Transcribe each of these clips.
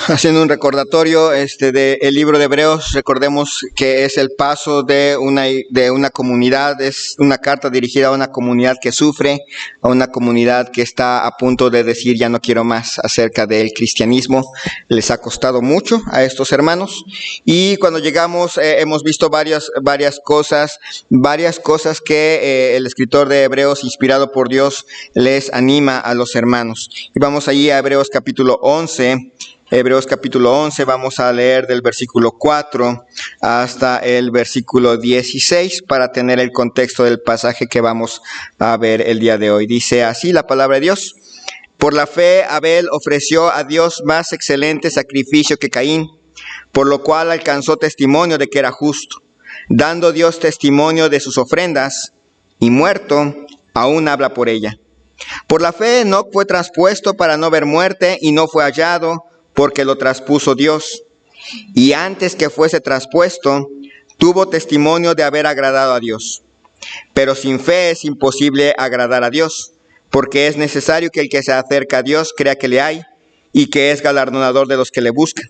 Haciendo un recordatorio del libro de Hebreos, recordemos que es el paso de una comunidad, es una carta dirigida a una comunidad que sufre, a una comunidad que está a punto de decir ya no quiero más acerca del cristianismo. Les ha costado mucho a estos hermanos y cuando llegamos hemos visto varias cosas que el escritor de Hebreos, inspirado por Dios, les anima a los hermanos. Y vamos allí a Hebreos capítulo 11. Hebreos capítulo 11, vamos a leer del versículo 4 hasta el versículo 16 para tener el contexto del pasaje que vamos a ver el día de hoy. Dice así la palabra de Dios: por la fe Abel ofreció a Dios más excelente sacrificio que Caín, por lo cual alcanzó testimonio de que era justo, dando Dios testimonio de sus ofrendas, y muerto aún habla por ella. Por la fe Enoc fue traspuesto para no ver muerte y no fue hallado, porque lo traspuso Dios. Y antes que fuese traspuesto, tuvo testimonio de haber agradado a Dios. Pero sin fe es imposible agradar a Dios, porque es necesario que el que se acerca a Dios crea que le hay, y que es galardonador de los que le buscan.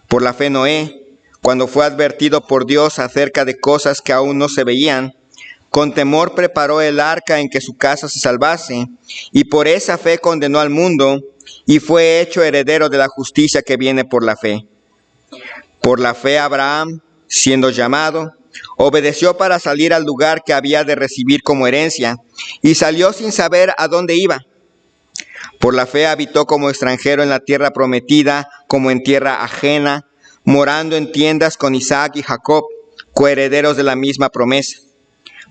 Por la fe Noé, cuando fue advertido por Dios acerca de cosas que aún no se veían, con temor preparó el arca en que su casa se salvase, y por esa fe condenó al mundo, y fue hecho heredero de la justicia que viene por la fe. Por la fe Abraham, siendo llamado, obedeció para salir al lugar que había de recibir como herencia, y salió sin saber a dónde iba. Por la fe habitó como extranjero en la tierra prometida, como en tierra ajena, morando en tiendas con Isaac y Jacob, coherederos de la misma promesa,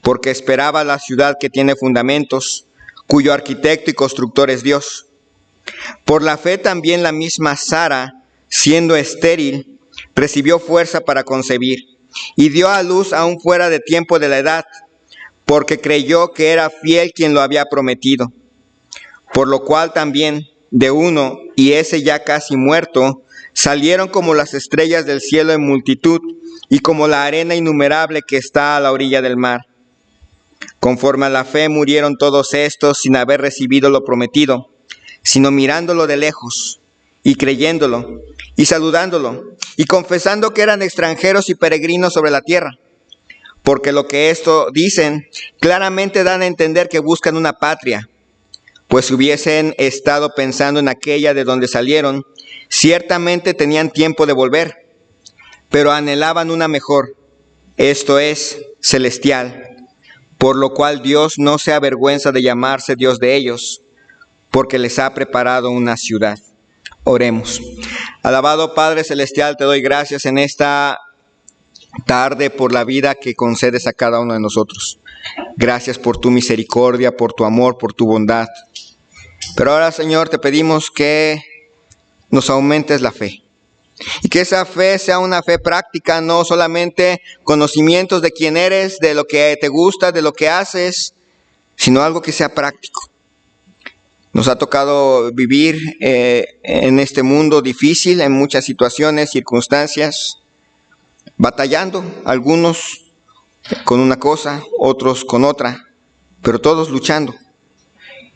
porque esperaba la ciudad que tiene fundamentos, cuyo arquitecto y constructor es Dios. Por la fe también la misma Sara, siendo estéril, recibió fuerza para concebir, y dio a luz aún fuera de tiempo de la edad, porque creyó que era fiel quien lo había prometido. Por lo cual también de uno, y ese ya casi muerto, salieron como las estrellas del cielo en multitud, y como la arena innumerable que está a la orilla del mar. Conforme a la fe murieron todos estos sin haber recibido lo prometido, sino mirándolo de lejos, y creyéndolo, y saludándolo, y confesando que eran extranjeros y peregrinos sobre la tierra. Porque lo que esto dicen, claramente dan a entender que buscan una patria, pues si hubiesen estado pensando en aquella de donde salieron, ciertamente tenían tiempo de volver, pero anhelaban una mejor, esto es, celestial, por lo cual Dios no se avergüenza de llamarse Dios de ellos, porque les ha preparado una ciudad. Oremos. Alabado Padre Celestial, te doy gracias en esta tarde por la vida que concedes a cada uno de nosotros. Gracias por tu misericordia, por tu amor, por tu bondad. Pero ahora, Señor, te pedimos que nos aumentes la fe. Y que esa fe sea una fe práctica, no solamente conocimientos de quién eres, de lo que te gusta, de lo que haces, sino algo que sea práctico. Nos ha tocado vivir en este mundo difícil, en muchas situaciones, circunstancias, batallando, algunos con una cosa, otros con otra, pero todos luchando.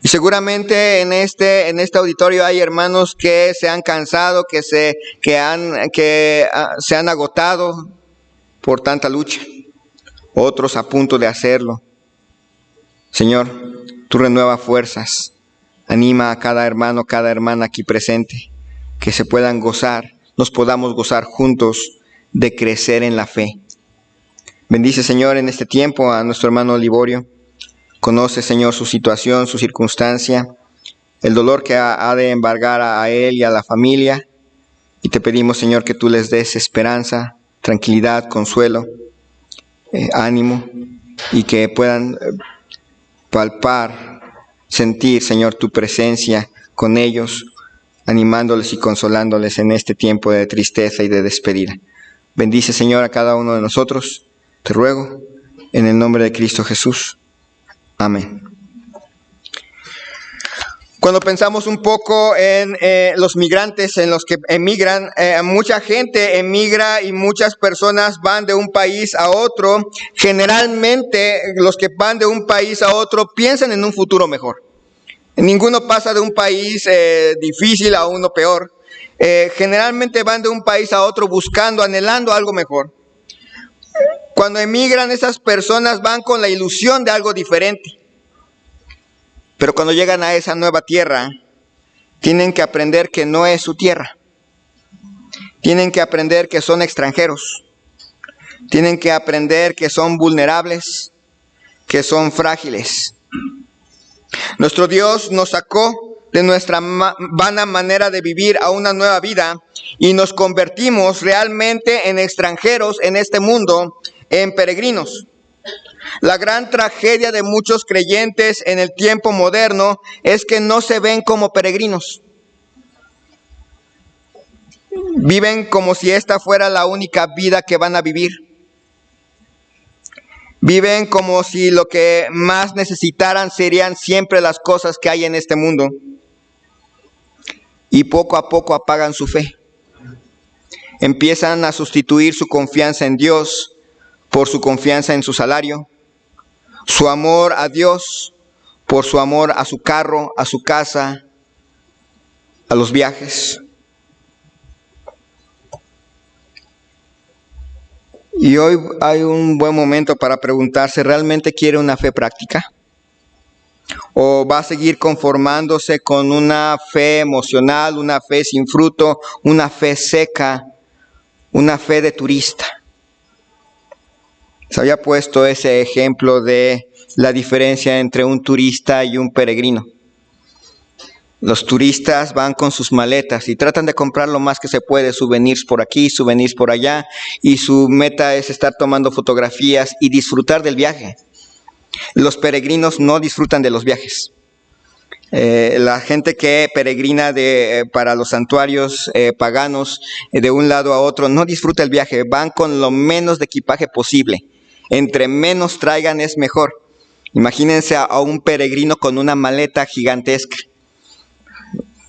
Y seguramente en este auditorio hay hermanos que se han cansado, que se han agotado por tanta lucha, otros a punto de hacerlo. Señor, tú renueva fuerzas. Anima a cada hermano, cada hermana aquí presente, que se puedan gozar, nos podamos gozar juntos de crecer en la fe. Bendice, Señor, en este tiempo a nuestro hermano Liborio. Conoce, Señor, su situación, su circunstancia, el dolor que ha de embargar a él y a la familia. Y te pedimos, Señor, que tú les des esperanza, tranquilidad, consuelo, ánimo, y que puedan palpar, sentir, Señor, tu presencia con ellos, animándoles y consolándoles en este tiempo de tristeza y de despedida. Bendice, Señor, a cada uno de nosotros, te ruego, en el nombre de Cristo Jesús. Amén. Cuando pensamos un poco en los migrantes, en los que emigran, mucha gente emigra y muchas personas van de un país a otro. Generalmente los que van de un país a otro piensan en un futuro mejor. Ninguno pasa de un país difícil a uno peor. generalmente van de un país a otro buscando, anhelando algo mejor. Cuando emigran, esas personas van con la ilusión de algo diferente. Pero cuando llegan a esa nueva tierra, tienen que aprender que no es su tierra. Tienen que aprender que son extranjeros. Tienen que aprender que son vulnerables, que son frágiles. Nuestro Dios nos sacó de nuestra vana manera de vivir a una nueva vida y nos convertimos realmente en extranjeros en este mundo, en peregrinos. La gran tragedia de muchos creyentes en el tiempo moderno es que no se ven como peregrinos. Viven como si esta fuera la única vida que van a vivir. Viven como si lo que más necesitaran serían siempre las cosas que hay en este mundo. Y poco a poco apagan su fe. Empiezan a sustituir su confianza en Dios por su confianza en su salario, su amor a Dios por su amor a su carro, a su casa, a los viajes. Y hoy hay un buen momento para preguntarse, ¿realmente quiere una fe práctica? ¿O va a seguir conformándose con una fe emocional, una fe sin fruto, una fe seca, una fe de turista? Se había puesto ese ejemplo de la diferencia entre un turista y un peregrino. Los turistas van con sus maletas y tratan de comprar lo más que se puede, souvenirs por aquí, souvenirs por allá, y su meta es estar tomando fotografías y disfrutar del viaje. Los peregrinos no disfrutan de los viajes. La gente que peregrina para los santuarios paganos de un lado a otro no disfruta el viaje, van con lo menos de equipaje posible. Entre menos traigan es mejor. Imagínense a un peregrino con una maleta gigantesca.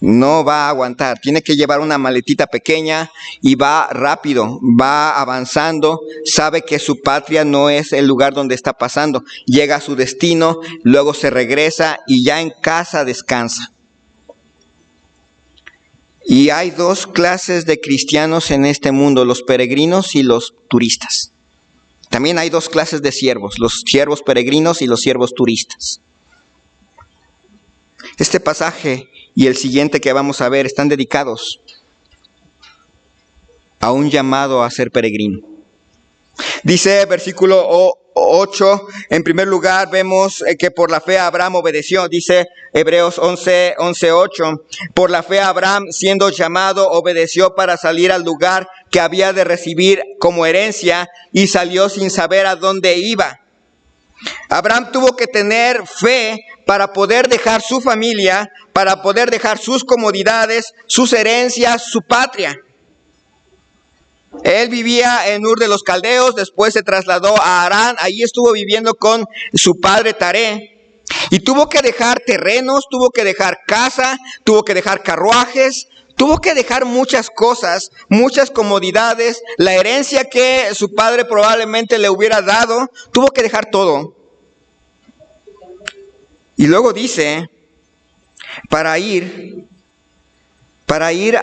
No va a aguantar, tiene que llevar una maletita pequeña y va rápido, va avanzando, sabe que su patria no es el lugar donde está pasando, llega a su destino, luego se regresa y ya en casa descansa. Y hay dos clases de cristianos en este mundo, los peregrinos y los turistas. También hay dos clases de siervos, los siervos peregrinos y los siervos turistas. Este pasaje y el siguiente que vamos a ver están dedicados a un llamado a ser peregrino. Dice versículo 8, en primer lugar vemos que por la fe Abraham obedeció. Dice Hebreos 11:8, por la fe Abraham siendo llamado obedeció para salir al lugar que había de recibir como herencia y salió sin saber a dónde iba. Abraham tuvo que tener fe para poder dejar su familia, para poder dejar sus comodidades, sus herencias, su patria. Él vivía en Ur de los Caldeos, después se trasladó a Harán, ahí estuvo viviendo con su padre Taré. Y tuvo que dejar terrenos, tuvo que dejar casa, tuvo que dejar carruajes, tuvo que dejar muchas cosas, muchas comodidades, la herencia que su padre probablemente le hubiera dado, tuvo que dejar todo. Y luego dice, para ir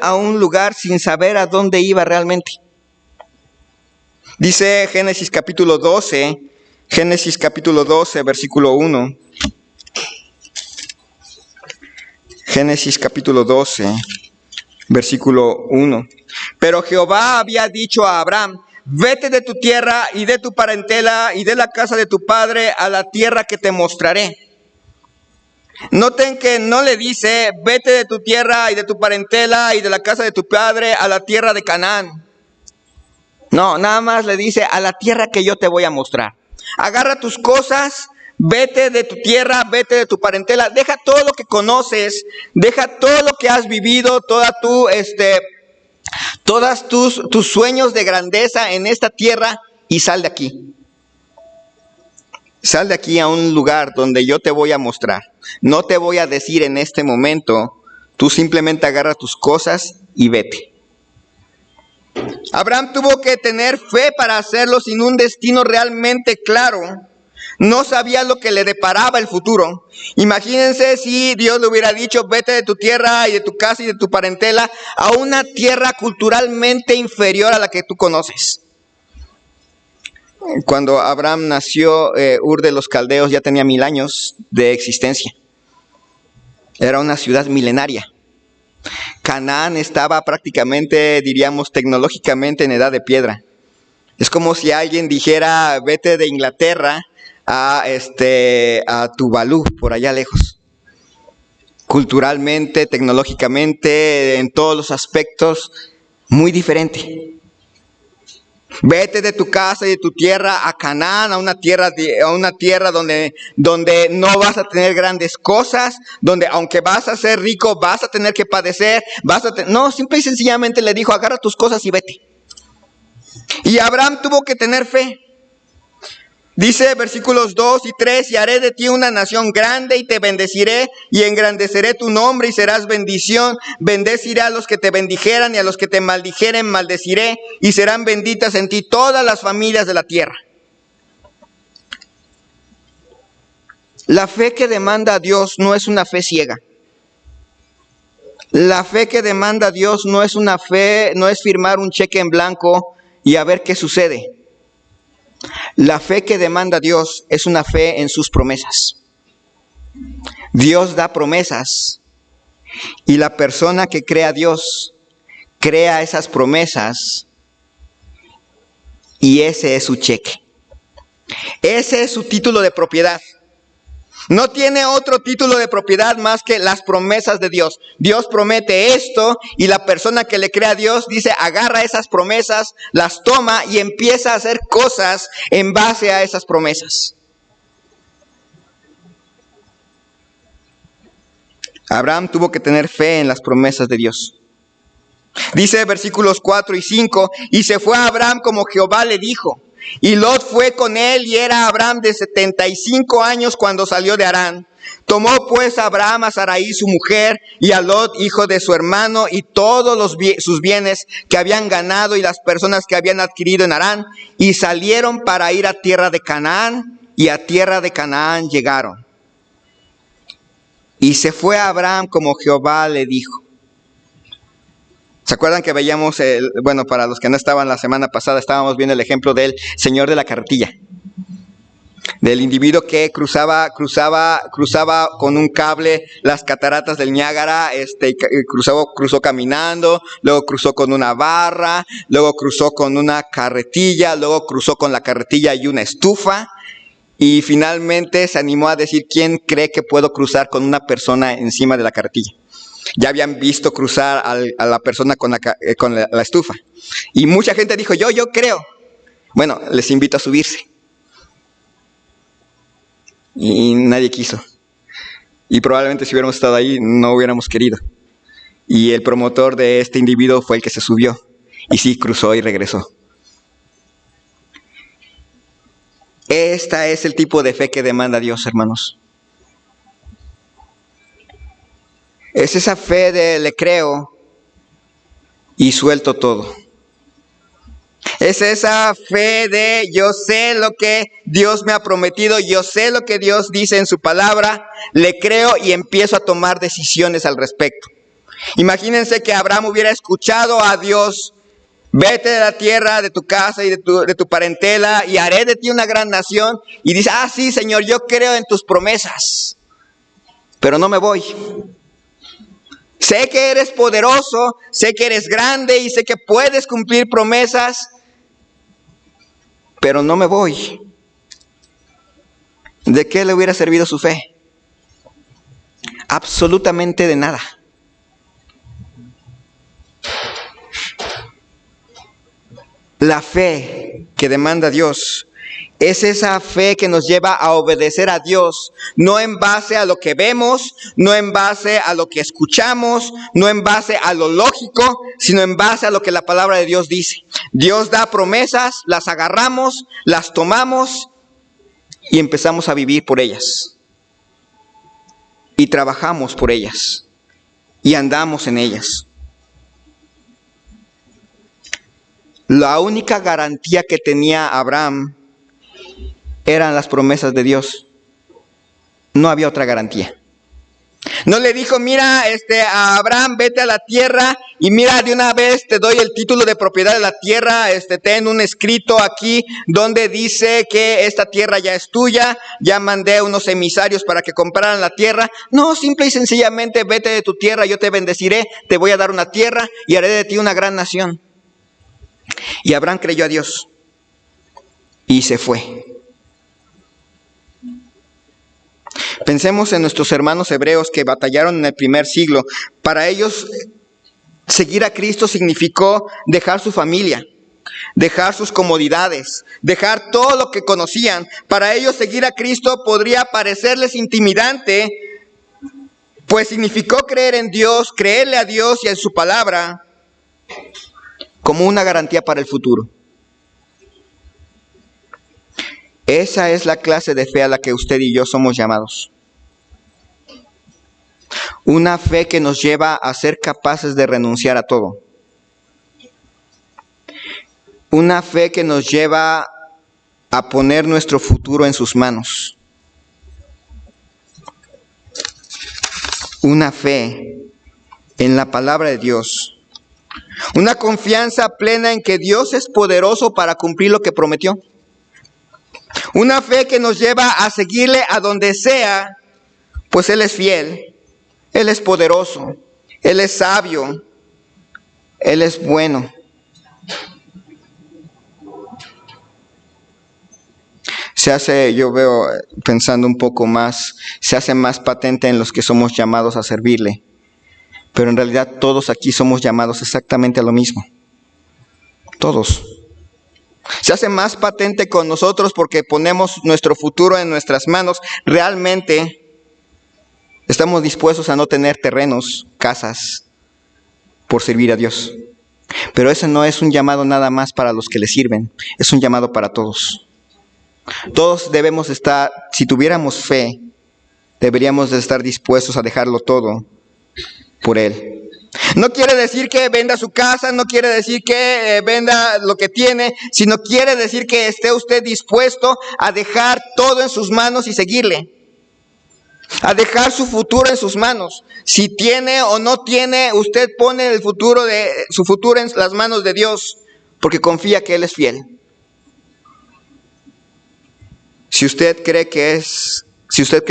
a un lugar sin saber a dónde iba realmente. Dice Génesis capítulo 12, versículo 1. Génesis capítulo 12, versículo 1. Pero Jehová había dicho a Abraham, vete de tu tierra y de tu parentela y de la casa de tu padre a la tierra que te mostraré. Noten que no le dice, vete de tu tierra y de tu parentela y de la casa de tu padre a la tierra de Canaán. No, nada más le dice, a la tierra que yo te voy a mostrar. Agarra tus cosas, vete de tu tierra, vete de tu parentela, deja todo lo que conoces, deja todo lo que has vivido, todas tus sueños de grandeza en esta tierra y sal de aquí. Sal de aquí a un lugar donde yo te voy a mostrar. No te voy a decir en este momento, tú simplemente agarra tus cosas y vete. Abraham tuvo que tener fe para hacerlo sin un destino realmente claro. No sabía lo que le deparaba el futuro. Imagínense si Dios le hubiera dicho, vete de tu tierra y de tu casa y de tu parentela a una tierra culturalmente inferior a la que tú conoces. Cuando Abraham nació, Ur de los Caldeos ya tenía 1000 años de existencia. Era una ciudad milenaria. Canaán estaba prácticamente, diríamos, tecnológicamente en edad de piedra. Es como si alguien dijera, vete de Inglaterra a Tuvalu, por allá lejos. Culturalmente, tecnológicamente, en todos los aspectos, muy diferente. Vete de tu casa y de tu tierra a Canaán, a una tierra donde no vas a tener grandes cosas, donde aunque vas a ser rico, vas a tener que padecer, no, simple y sencillamente le dijo, agarra tus cosas y vete. Y Abraham tuvo que tener fe. Dice versículos 2 y 3, y haré de ti una nación grande y te bendeciré y engrandeceré tu nombre y serás bendición. Bendeciré a los que te bendijeran y a los que te maldijeren maldeciré y serán benditas en ti todas las familias de la tierra. La fe que demanda a Dios no es una fe ciega. La fe que demanda a Dios no es una fe, no es firmar un cheque en blanco y a ver qué sucede. La fe que demanda a Dios es una fe en sus promesas. Dios da promesas y la persona que cree a Dios crea esas promesas y ese es su cheque. Ese es su título de propiedad. No tiene otro título de propiedad más que las promesas de Dios. Dios promete esto y la persona que le cree a Dios dice, agarra esas promesas, las toma y empieza a hacer cosas en base a esas promesas. Abraham tuvo que tener fe en las promesas de Dios. Dice versículos 4 y 5, y se fue a Abraham como Jehová le dijo. Y Lot fue con él y era Abraham de 75 años cuando salió de Harán. Tomó pues Abraham a Sarai su mujer y a Lot hijo de su hermano y todos sus bienes que habían ganado y las personas que habían adquirido en Harán y salieron para ir a tierra de Canaán y a tierra de Canaán llegaron. Y se fue a Abraham como Jehová le dijo. ¿Se acuerdan que veíamos, para los que no estaban la semana pasada, estábamos viendo el ejemplo del señor de la carretilla? Del individuo que cruzaba con un cable las cataratas del Niágara, cruzó caminando, luego cruzó con una barra, luego cruzó con una carretilla, luego cruzó con la carretilla y una estufa, y finalmente se animó a decir, ¿quién cree que puedo cruzar con una persona encima de la carretilla? Ya habían visto cruzar a la persona con la estufa. Y mucha gente dijo, yo creo. Bueno, les invito a subirse. Y nadie quiso. Y probablemente si hubiéramos estado ahí, no hubiéramos querido. Y el promotor de este individuo fue el que se subió. Y sí, cruzó y regresó. Esta es el tipo de fe que demanda Dios, hermanos. Es esa fe de le creo y suelto todo. Es esa fe de yo sé lo que Dios me ha prometido, yo sé lo que Dios dice en su palabra, le creo y empiezo a tomar decisiones al respecto. Imagínense que Abraham hubiera escuchado a Dios, vete de la tierra, de tu casa y de tu parentela y haré de ti una gran nación. Y dice, sí Señor, yo creo en tus promesas, pero no me voy. Sé que eres poderoso, sé que eres grande y sé que puedes cumplir promesas, pero no me voy. ¿De qué le hubiera servido su fe? Absolutamente de nada. La fe que demanda Dios es esa fe que nos lleva a obedecer a Dios, no en base a lo que vemos, no en base a lo que escuchamos, no en base a lo lógico, sino en base a lo que la palabra de Dios dice. Dios da promesas, las agarramos, las tomamos y empezamos a vivir por ellas. Y trabajamos por ellas. Y andamos en ellas. La única garantía que tenía Abraham eran las promesas de Dios. No había otra garantía. No le dijo, mira, a Abraham, vete a la tierra y mira, de una vez te doy el título de propiedad de la tierra, ten un escrito aquí donde dice que esta tierra ya es tuya, ya mandé unos emisarios para que compraran la tierra. No, simple y sencillamente vete de tu tierra, yo te bendeciré, te voy a dar una tierra y haré de ti una gran nación. Y Abraham creyó a Dios y se fue. Pensemos en nuestros hermanos hebreos que batallaron en el primer siglo. Para ellos, seguir a Cristo significó dejar su familia, dejar sus comodidades, dejar todo lo que conocían. Para ellos, seguir a Cristo podría parecerles intimidante, pues significó creer en Dios, creerle a Dios y en su palabra como una garantía para el futuro. Esa es la clase de fe a la que usted y yo somos llamados. Una fe que nos lleva a ser capaces de renunciar a todo. Una fe que nos lleva a poner nuestro futuro en sus manos. Una fe en la palabra de Dios. Una confianza plena en que Dios es poderoso para cumplir lo que prometió. Una fe que nos lleva a seguirle a donde sea, pues Él es fiel, Él es poderoso, Él es sabio, Él es bueno. Yo veo, pensando un poco más, se hace más patente en los que somos llamados a servirle. Pero en realidad todos aquí somos llamados exactamente a lo mismo. Todos. Se hace más patente con nosotros porque ponemos nuestro futuro en nuestras manos. Realmente estamos dispuestos a no tener terrenos, casas, por servir a Dios. Pero ese no es un llamado nada más para los que le sirven. Es un llamado para todos. Todos debemos estar, si tuviéramos fe, deberíamos de estar dispuestos a dejarlo todo por Él. No quiere decir que venda su casa, no quiere decir que venda lo que tiene, sino quiere decir que esté usted dispuesto a dejar todo en sus manos y seguirle. A dejar su futuro en sus manos. Si tiene o no tiene, usted pone su futuro en las manos de Dios, porque confía que Él es fiel. Si usted cree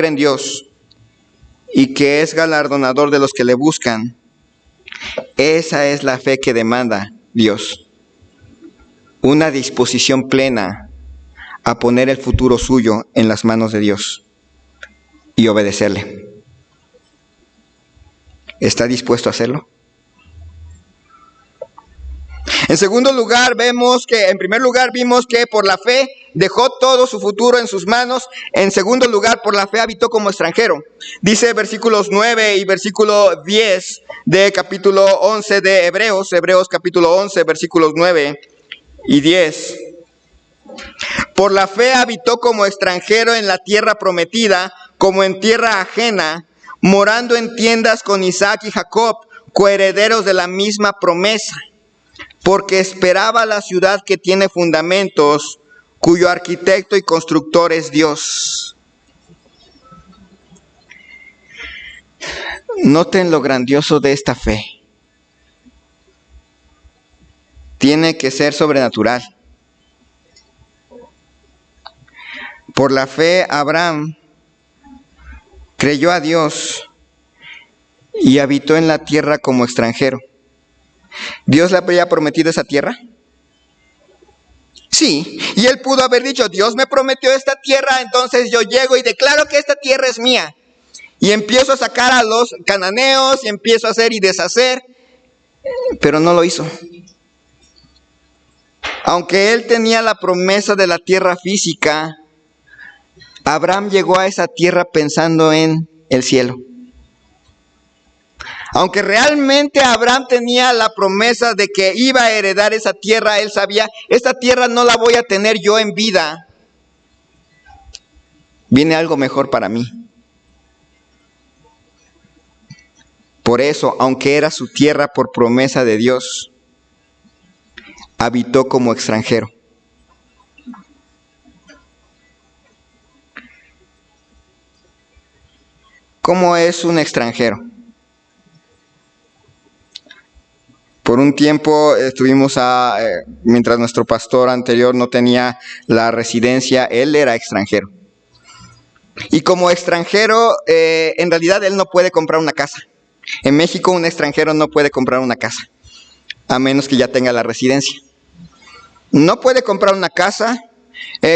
en Dios y que es galardonador de los que le buscan, esa es la fe que demanda Dios. Una disposición plena a poner el futuro suyo en las manos de Dios y obedecerle. ¿Está dispuesto a hacerlo? En primer lugar vimos que por la fe dejó todo su futuro en sus manos. En segundo lugar, por la fe habitó como extranjero. Dice versículos 9 y versículo 10 de capítulo 11 de Hebreos capítulo 11, versículos 9 y 10. Por la fe habitó como extranjero en la tierra prometida, como en tierra ajena, morando en tiendas con Isaac y Jacob, coherederos de la misma promesa. Porque esperaba la ciudad que tiene fundamentos, cuyo arquitecto y constructor es Dios. Noten lo grandioso de esta fe. Tiene que ser sobrenatural. Por la fe, Abraham creyó a Dios y habitó en la tierra como extranjero. ¿Dios le había prometido esa tierra? Sí, y él pudo haber dicho, Dios me prometió esta tierra, entonces yo llego y declaro que esta tierra es mía. Y empiezo a sacar a los cananeos y empiezo a hacer y deshacer, pero no lo hizo. Aunque él tenía la promesa de la tierra física, Abraham llegó a esa tierra pensando en el cielo. Aunque realmente Abraham tenía la promesa de que iba a heredar esa tierra, él sabía, esta tierra no la voy a tener yo en vida. Viene algo mejor para mí. Por eso, aunque era su tierra por promesa de Dios, habitó como extranjero. ¿Cómo es un extranjero? Por un tiempo estuvimos mientras nuestro pastor anterior no tenía la residencia, él era extranjero. Y como extranjero, en realidad él no puede comprar una casa. En México un extranjero no puede comprar una casa, a menos que ya tenga la residencia. No puede comprar una casa.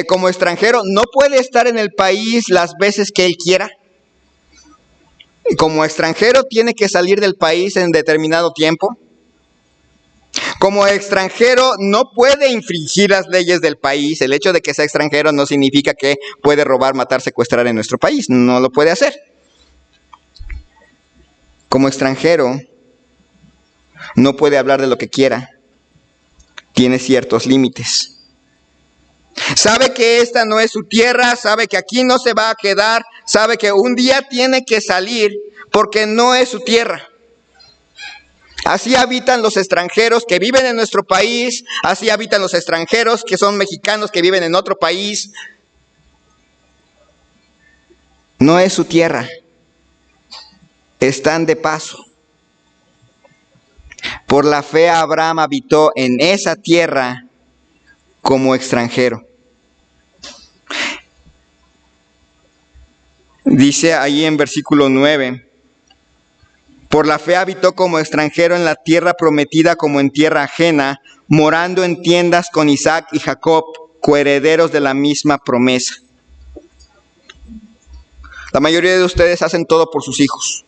Como extranjero no puede estar en el país las veces que él quiera. Como extranjero tiene que salir del país en determinado tiempo. Como extranjero no puede infringir las leyes del país. El hecho de que sea extranjero no significa que puede robar, matar, secuestrar en nuestro país. No lo puede hacer. Como extranjero no puede hablar de lo que quiera. Tiene ciertos límites. Sabe que esta no es su tierra, sabe que aquí no se va a quedar, sabe que un día tiene que salir porque no es su tierra. Así habitan los extranjeros que viven en nuestro país, así habitan los extranjeros que son mexicanos que viven en otro país. No es su tierra, están de paso. Por la fe Abraham habitó en esa tierra como extranjero. Dice ahí en versículo 9, por la fe habitó como extranjero en la tierra prometida como en tierra ajena, morando en tiendas con Isaac y Jacob, coherederos de la misma promesa. La mayoría de ustedes hacen todo por sus hijos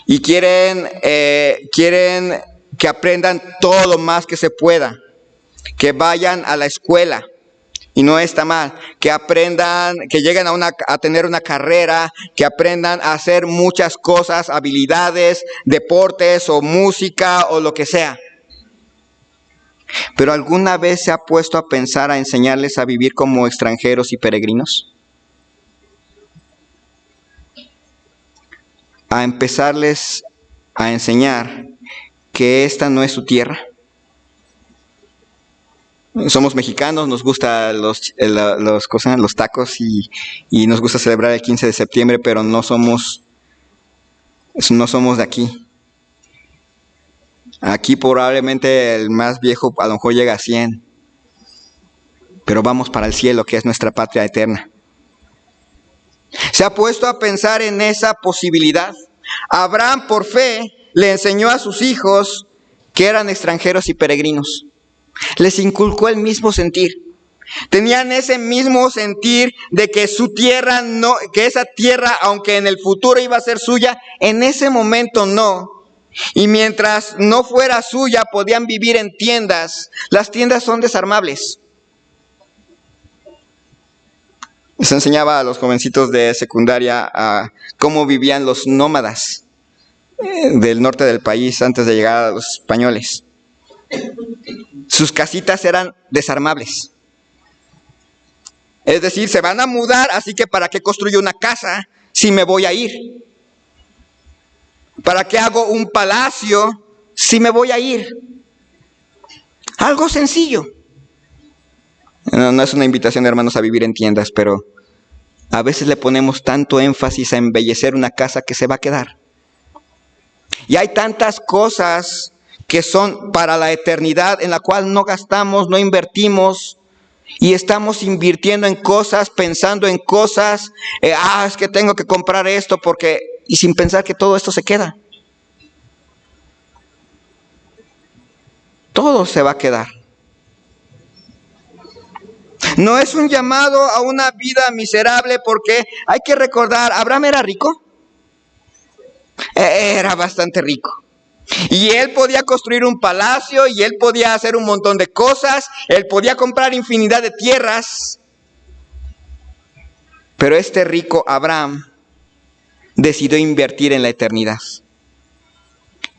y quieren que aprendan todo lo más que se pueda, que vayan a la escuela. Y no está mal, que aprendan, que lleguen a tener una carrera, que aprendan a hacer muchas cosas, habilidades, deportes o música o lo que sea. ¿Pero alguna vez se ha puesto a pensar a enseñarles a vivir como extranjeros y peregrinos? A empezarles a enseñar que esta no es su tierra. Somos mexicanos, nos gustan los tacos y nos gusta celebrar el 15 de septiembre, pero no somos de aquí. Aquí probablemente el más viejo a lo mejor llega a 100, pero vamos para el cielo, que es nuestra patria eterna. ¿Se ha puesto a pensar en esa posibilidad? Abraham, por fe, le enseñó a sus hijos que eran extranjeros y peregrinos. Les inculcó el mismo sentir. Tenían ese mismo sentir de que su tierra no, que esa tierra, aunque en el futuro iba a ser suya, en ese momento no. Y mientras no fuera suya, podían vivir en tiendas. Las tiendas son desarmables. Les enseñaba a los jovencitos de secundaria a cómo vivían los nómadas del norte del país antes de llegar a los españoles. Sus casitas eran desarmables. Es decir, se van a mudar, así que ¿para qué construyo una casa si me voy a ir? ¿Para qué hago un palacio si me voy a ir? Algo sencillo. No es una invitación, hermanos, a vivir en tiendas, pero a veces le ponemos tanto énfasis a embellecer una casa que se va a quedar. Y hay tantas cosas que son para la eternidad, en la cual no gastamos, no invertimos, y estamos invirtiendo en cosas, pensando en cosas, es que tengo que comprar esto porque, y sin pensar que todo esto se queda. Todo se va a quedar. No es un llamado a una vida miserable, porque hay que recordar, Abraham era rico. Era bastante rico. Y él podía construir un palacio, y él podía hacer un montón de cosas, él podía comprar infinidad de tierras. Pero este rico Abraham decidió invertir en la eternidad.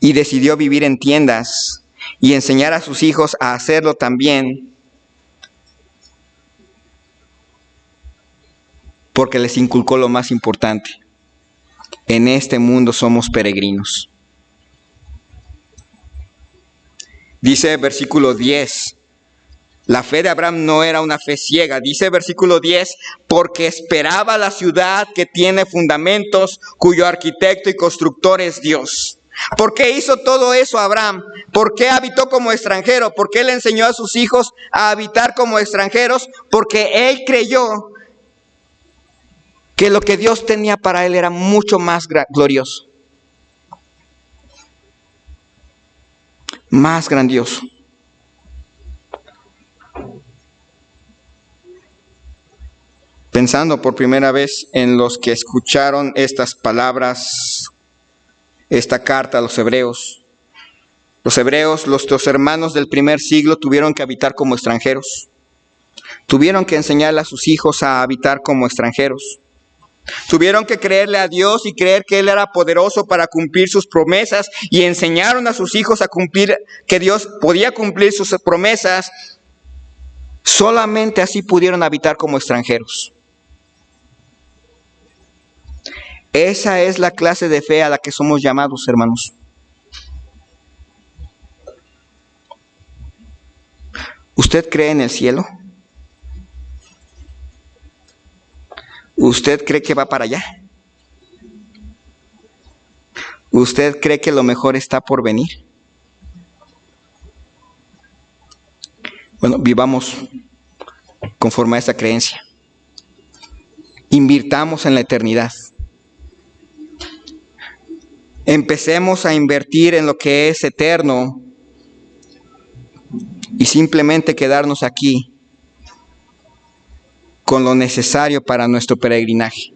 Y decidió vivir en tiendas y enseñar a sus hijos a hacerlo también. Porque les inculcó lo más importante. En este mundo somos peregrinos. Dice versículo 10, La fe de Abraham no era una fe ciega. Dice versículo 10, porque esperaba la ciudad que tiene fundamentos, cuyo arquitecto y constructor es Dios. ¿Por qué hizo todo eso Abraham? ¿Por qué habitó como extranjero? ¿Por qué le enseñó a sus hijos a habitar como extranjeros? Porque él creyó que lo que Dios tenía para él era mucho más glorioso, más grandioso. Pensando por primera vez en los que escucharon estas palabras, esta carta a los hebreos. Los hebreos, los hermanos del primer siglo, tuvieron que habitar como extranjeros. Tuvieron que enseñarle a sus hijos a habitar como extranjeros. Tuvieron que creerle a Dios y creer que Él era poderoso para cumplir sus promesas, y enseñaron a sus hijos a cumplir, que Dios podía cumplir sus promesas. Solamente así pudieron habitar como extranjeros. Esa es la clase de fe a la que somos llamados, hermanos. ¿Usted cree en el cielo? ¿Usted cree que va para allá? ¿Usted cree que lo mejor está por venir? Bueno, vivamos conforme a esa creencia. Invirtamos en la eternidad. Empecemos a invertir en lo que es eterno y simplemente quedarnos aquí con lo necesario para nuestro peregrinaje.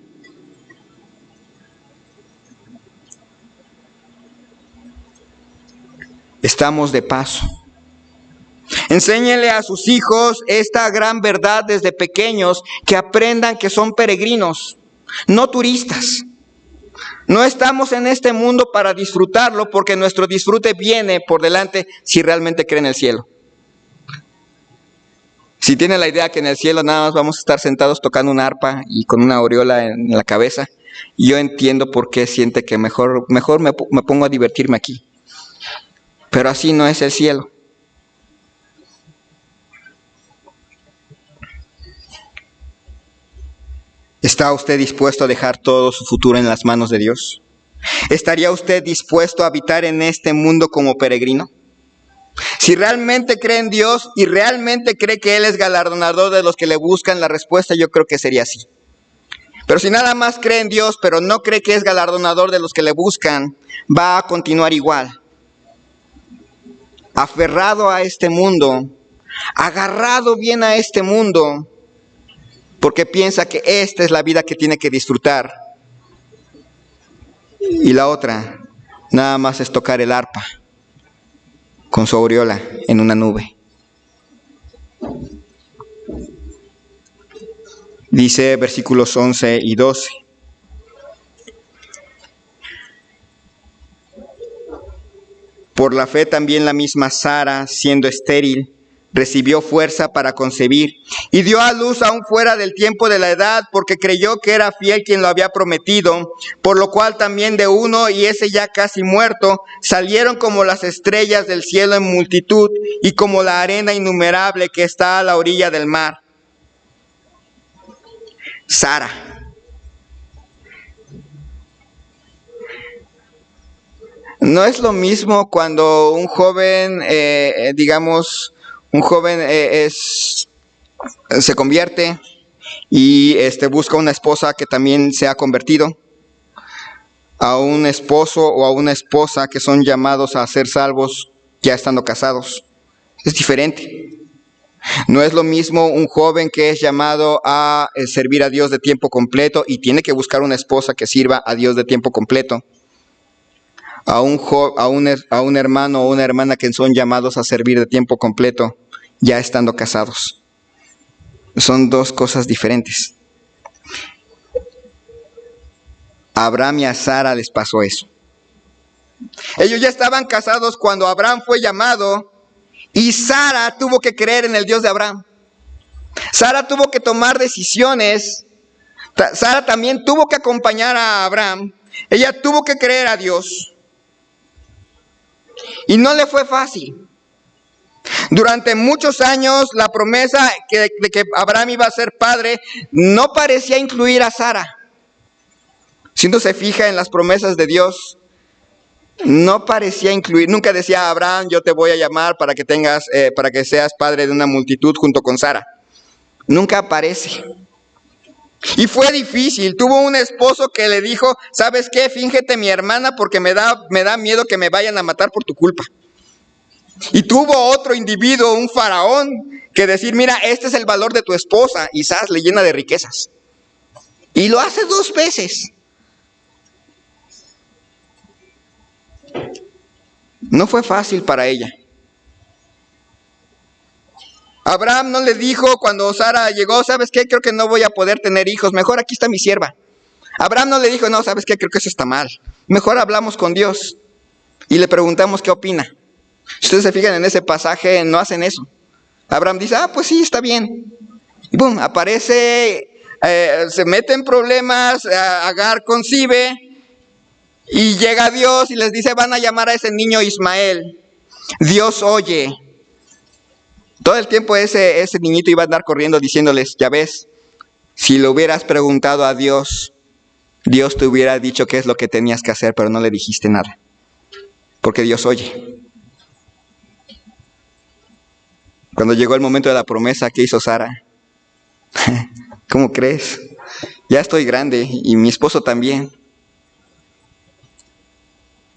Estamos de paso. Enséñenle a sus hijos esta gran verdad desde pequeños, que aprendan que son peregrinos, no turistas. No estamos en este mundo para disfrutarlo, porque nuestro disfrute viene por delante si realmente creen en el cielo. Si tienen la idea que en el cielo nada más vamos a estar sentados tocando una arpa y con una aureola en la cabeza, yo entiendo por qué siente que mejor me pongo a divertirme aquí. Pero así no es el cielo. ¿Está usted dispuesto a dejar todo su futuro en las manos de Dios? ¿Estaría usted dispuesto a habitar en este mundo como peregrino? Si realmente cree en Dios y realmente cree que Él es galardonador de los que le buscan, la respuesta yo creo que sería sí. Pero si nada más cree en Dios, pero no cree que es galardonador de los que le buscan, va a continuar igual. Aferrado a este mundo, agarrado bien a este mundo, porque piensa que esta es la vida que tiene que disfrutar. Y la otra, nada más es tocar el arpa con su aureola en una nube. Dice versículos 11 y 12. Por la fe también la misma Sara, siendo estéril, recibió fuerza para concebir y dio a luz aún fuera del tiempo de la edad, porque creyó que era fiel quien lo había prometido, por lo cual también de uno, y ese ya casi muerto, salieron como las estrellas del cielo en multitud y como la arena innumerable que está a la orilla del mar. Sara. No es lo mismo cuando un joven, un joven se convierte y busca una esposa que también se ha convertido, a un esposo o a una esposa que son llamados a ser salvos ya estando casados. Es diferente. No es lo mismo un joven que es llamado a servir a Dios de tiempo completo y tiene que buscar una esposa que sirva a Dios de tiempo completo, a un hermano o una hermana que son llamados a servir de tiempo completo ya estando casados. Son dos cosas diferentes. A Abraham y a Sara les pasó eso. Ellos ya estaban casados cuando Abraham fue llamado, y Sara tuvo que creer en el Dios de Abraham. Sara tuvo que tomar decisiones. Sara también tuvo que acompañar a Abraham. Ella tuvo que creer a Dios. Y no le fue fácil. Durante muchos años la promesa de que Abraham iba a ser padre no parecía incluir a Sara. Si uno se fija en las promesas de Dios, no parecía incluir, nunca decía: Abraham, yo te voy a llamar para que seas padre de una multitud junto con Sara. Nunca aparece. Y fue difícil. Tuvo un esposo que le dijo: ¿sabes qué? Fíngete mi hermana porque me da miedo que me vayan a matar por tu culpa. Y tuvo otro individuo, un faraón, que decir: mira, este es el valor de tu esposa. Y Sas le llena de riquezas. Y lo hace 2 veces. No fue fácil para ella. Abraham no le dijo cuando Sara llegó: ¿sabes qué? Creo que no voy a poder tener hijos. Mejor aquí está mi sierva. Abraham no le dijo: no, ¿sabes qué? Creo que eso está mal. Mejor hablamos con Dios y le preguntamos qué opina. Si ustedes se fijan en ese pasaje, no hacen eso. Abraham dice: pues sí, está bien. Y boom, aparece, se mete en problemas, Agar concibe, y llega Dios y les dice: van a llamar a ese niño Ismael. Dios oye. Todo el tiempo ese niñito iba a andar corriendo diciéndoles: ya ves, si le hubieras preguntado a Dios, Dios te hubiera dicho qué es lo que tenías que hacer, pero no le dijiste nada. Porque Dios oye. Cuando llegó el momento de la promesa, ¿qué hizo Sara? ¿Cómo crees? Ya estoy grande y mi esposo también.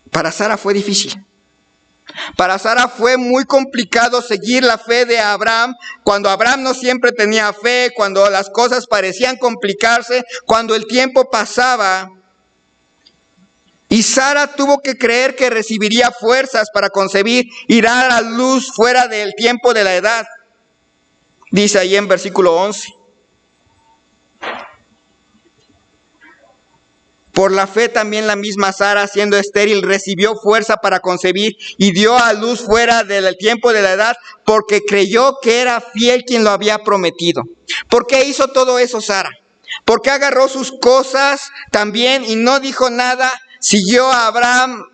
Para Sara fue difícil. Para Sara fue muy complicado seguir la fe de Abraham, cuando Abraham no siempre tenía fe, cuando las cosas parecían complicarse, cuando el tiempo pasaba. Y Sara tuvo que creer que recibiría fuerzas para concebir y dar a luz fuera del tiempo de la edad. Dice ahí en versículo 11. Por la fe también la misma Sara, siendo estéril, recibió fuerza para concebir y dio a luz fuera del tiempo de la edad, porque creyó que era fiel quien lo había prometido. ¿Por qué hizo todo eso Sara? ¿Por qué agarró sus cosas también y no dijo nada? Siguió a Abraham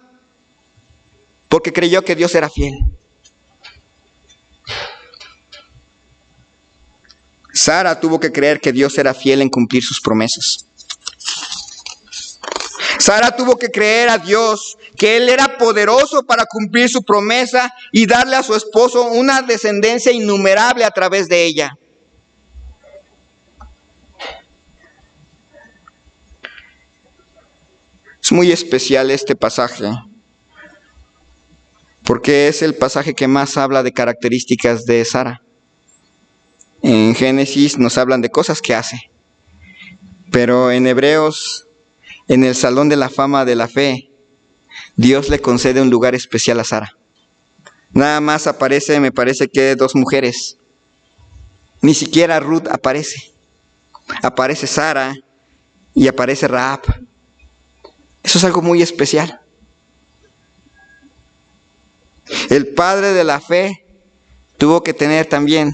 porque creyó que Dios era fiel. Sara tuvo que creer que Dios era fiel en cumplir sus promesas. Sara tuvo que creer a Dios que Él era poderoso para cumplir su promesa y darle a su esposo una descendencia innumerable a través de ella. Es muy especial este pasaje, porque es el pasaje que más habla de características de Sara. En Génesis nos hablan de cosas que hace, pero en Hebreos, en el Salón de la Fama de la Fe, Dios le concede un lugar especial a Sara. Nada más aparece, me parece que 2 mujeres. Ni siquiera Ruth aparece. Aparece Sara y aparece Rahab. Eso es algo muy especial. El padre de la fe tuvo que tener también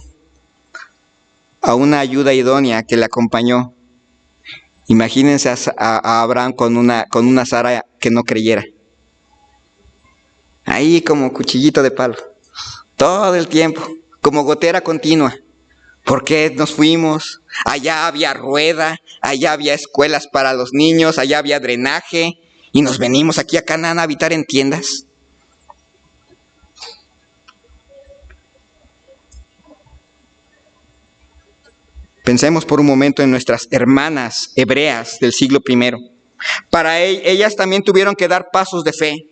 a una ayuda idónea que le acompañó. Imagínense a Abraham con una Sara que no creyera. Ahí como cuchillito de palo. Todo el tiempo, como gotera continua. ¿Por qué nos fuimos? Allá había rueda, allá había escuelas para los niños, allá había drenaje. Y nos venimos aquí a Canaán a habitar en tiendas. Pensemos por un momento en nuestras hermanas hebreas del siglo I. Para ellas también tuvieron que dar pasos de fe.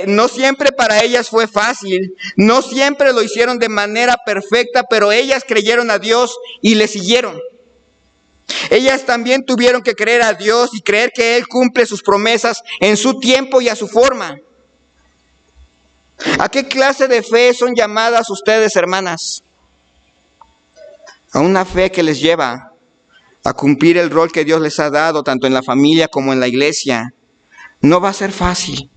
No siempre para ellas fue fácil, no siempre lo hicieron de manera perfecta, pero ellas creyeron a Dios y le siguieron. Ellas también tuvieron que creer a Dios y creer que Él cumple sus promesas en su tiempo y a su forma. ¿A qué clase de fe son llamadas ustedes, hermanas? A una fe que les lleva a cumplir el rol que Dios les ha dado, tanto en la familia como en la iglesia. No va a ser fácil.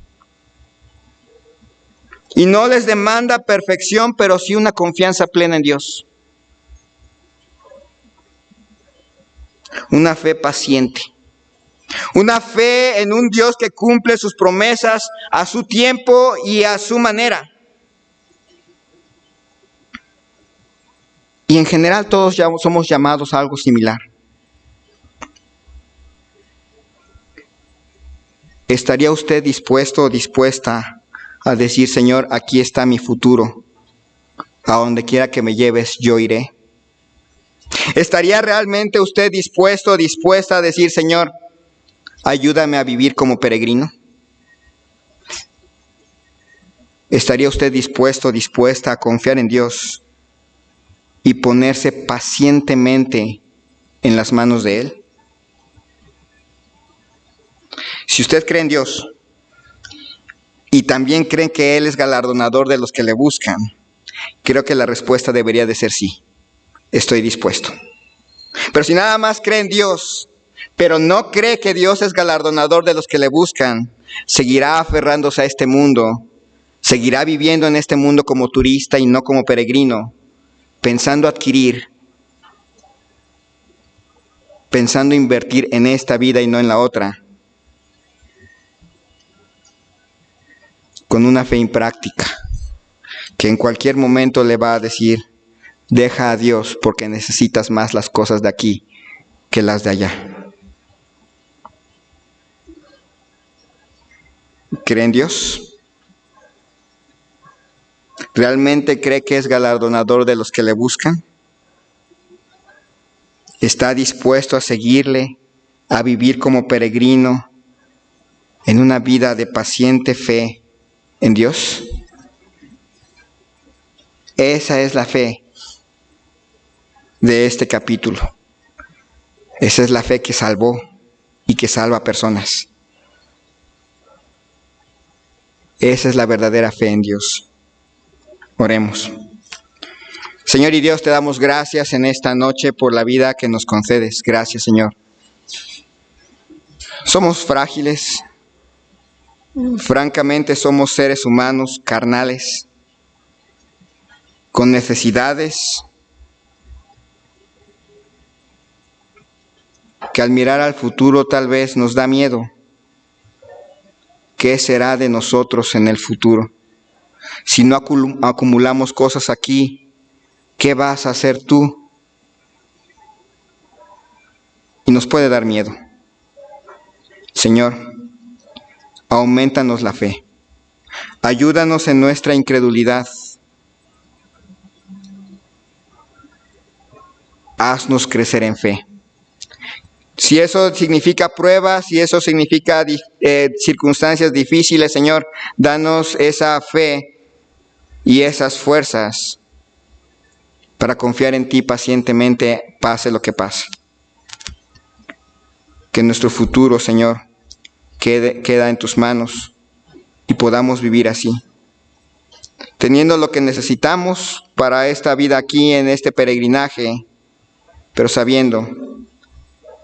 Y no les demanda perfección, pero sí una confianza plena en Dios. Una fe paciente. Una fe en un Dios que cumple sus promesas a su tiempo y a su manera. Y en general todos somos llamados a algo similar. ¿Estaría usted dispuesto o dispuesta a decir, Señor, aquí está mi futuro? A donde quiera que me lleves, yo iré. ¿Estaría realmente usted dispuesto o dispuesta a decir, Señor, ayúdame a vivir como peregrino? ¿Estaría usted dispuesto o dispuesta a confiar en Dios y ponerse pacientemente en las manos de Él? Si usted cree en Dios y también cree que Él es galardonador de los que le buscan, creo que la respuesta debería de ser sí. Estoy dispuesto. Pero si nada más cree en Dios, pero no cree que Dios es galardonador de los que le buscan, seguirá aferrándose a este mundo, seguirá viviendo en este mundo como turista y no como peregrino, pensando adquirir, pensando invertir en esta vida y no en la otra, con una fe impráctica, que en cualquier momento le va a decir, deja a Dios porque necesitas más las cosas de aquí que las de allá. ¿Cree en Dios? ¿Realmente cree que es galardonador de los que le buscan? ¿Está dispuesto a seguirle, a vivir como peregrino en una vida de paciente fe en Dios? Esa es la fe de este capítulo. Esa es la fe que salvó y que salva a personas. Esa es la verdadera fe en Dios. Oremos. Señor y Dios, te damos gracias en esta noche por la vida que nos concedes. Gracias, Señor. Somos frágiles. Francamente, somos seres humanos, carnales, con necesidades, que al mirar al futuro tal vez nos da miedo. ¿Qué será de nosotros en el futuro? Si no acumulamos cosas aquí, ¿qué vas a hacer tú? Y nos puede dar miedo. Señor, aumentanos la fe. Ayúdanos en nuestra incredulidad. Haznos crecer en fe. Si eso significa pruebas, si eso significa circunstancias difíciles, Señor, danos esa fe y esas fuerzas para confiar en ti pacientemente, pase lo que pase. Que nuestro futuro, Señor, queda en tus manos y podamos vivir así, teniendo lo que necesitamos para esta vida aquí en este peregrinaje, pero sabiendo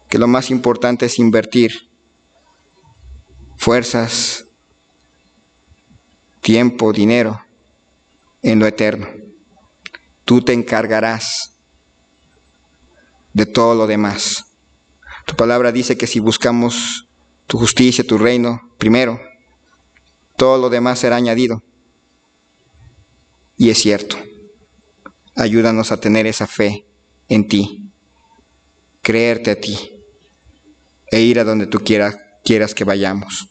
que lo más importante es invertir fuerzas, tiempo, dinero en lo eterno. Tú te encargarás de todo lo demás. Tu palabra dice que si buscamos tu justicia, tu reino primero, todo lo demás será añadido. Y es cierto. Ayúdanos a tener esa fe en ti, creerte a ti e ir a donde tú quieras que vayamos.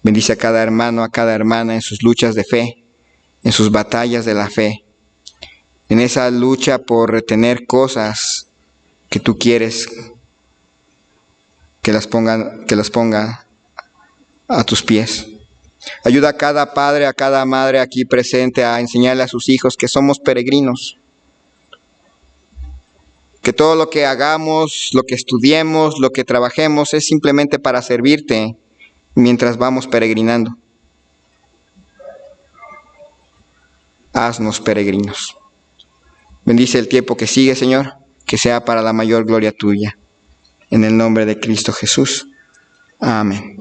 Bendice a cada hermano, a cada hermana en sus luchas de fe, en sus batallas de la fe, en esa lucha por retener cosas que tú quieres que las ponga a tus pies. Ayuda a cada padre, a cada madre aquí presente a enseñarle a sus hijos que somos peregrinos. Que todo lo que hagamos, lo que estudiemos, lo que trabajemos es simplemente para servirte mientras vamos peregrinando. Haznos peregrinos. Bendice el tiempo que sigue, Señor, que sea para la mayor gloria tuya. En el nombre de Cristo Jesús. Amén.